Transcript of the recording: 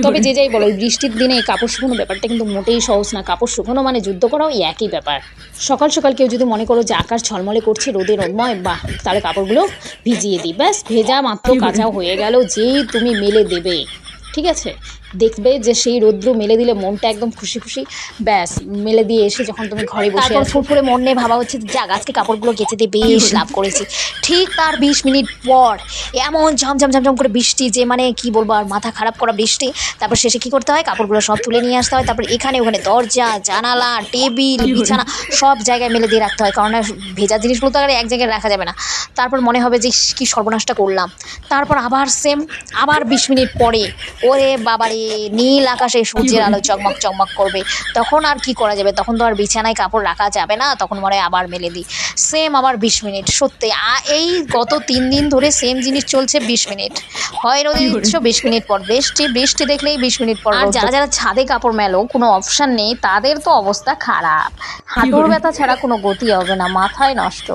তবে যে যাই বলো, এই বৃষ্টির দিনে কাপড় শুকানো ব্যাপারটা কিন্তু মোটেই সহজ না। কাপড় শুকানো মানে যুদ্ধ করাও এই একই ব্যাপার। সকাল সকাল কেউ যদি মনে করো যে আকাশ ঝলমলে করছে, রোদের রোদময়, বাহ! তাহলে কাপড়গুলো ভিজিয়ে দিই। ব্যাস ভেজা মাত্র কাচাও হয়ে গেল। যেই তুমি মেলে দেবে, ঠিক আছে? দেখবে যে সেই রৌদ্র মেলে দিলে মনটা একদম খুশি, খুশি। ব্যাস মেলে দিয়ে এসে যখন তুমি ঘরে বসে তারপর আছো, ফুরফুরে মন নিয়ে ভাবা হচ্ছে যে যাক আজকে কাপড়গুলো কেচে দিয়ে বেশ লাভ করেছি। ঠিক তার ২০ মিনিট পর এমন ঝমঝম ঝমঝম করে বৃষ্টি, যে মানে কি বলবো আর, মাথা খারাপ করা বৃষ্টি। তারপর শেষে কি করতে হয়, কাপড়গুলো সব তুলে নিয়ে আসতে হয়। তারপর এখানে ওখানে দরজা, জানালা, টেবিল, বিছানা সব জায়গায় মেলে দিয়ে রাখতে হয়। কারণ ভেজা জিনিসগুলো তো আর এক জায়গায় রাখা যাবে না। তারপর মনে হবে যে ইস, কি সর্বনাশটা করলাম। তারপর আবার সেম, আবার ২০ মিনিট পরে ওরে বাবারে, নীল আকাশে সূর্যের আলো চকমক চকমক করবে। তখন আর কি করা যাবে, তখন তো আর বিছানায় কাপড় রাখা যাবে না, তখন মনে হয় আবার মেলে দিই। সেম আবার ২০ মিনিট, সত্যি এই গত ৩ দিন ধরে সেম জিনিস চলছে। ২০ মিনিট হয় রোদে দিচ্ছ, ২০ মিনিট পর বৃষ্টি, বৃষ্টি দেখলেই ২০ মিনিট পর আর রোদ। যারা যারা ছাদে কাপড় মেলো, কোনো অপশান নেই, তাদের তো অবস্থা খারাপ। হাঁটুর ব্যথা ছাড়া কোনো গতি হবে না, মাথায় নষ্ট।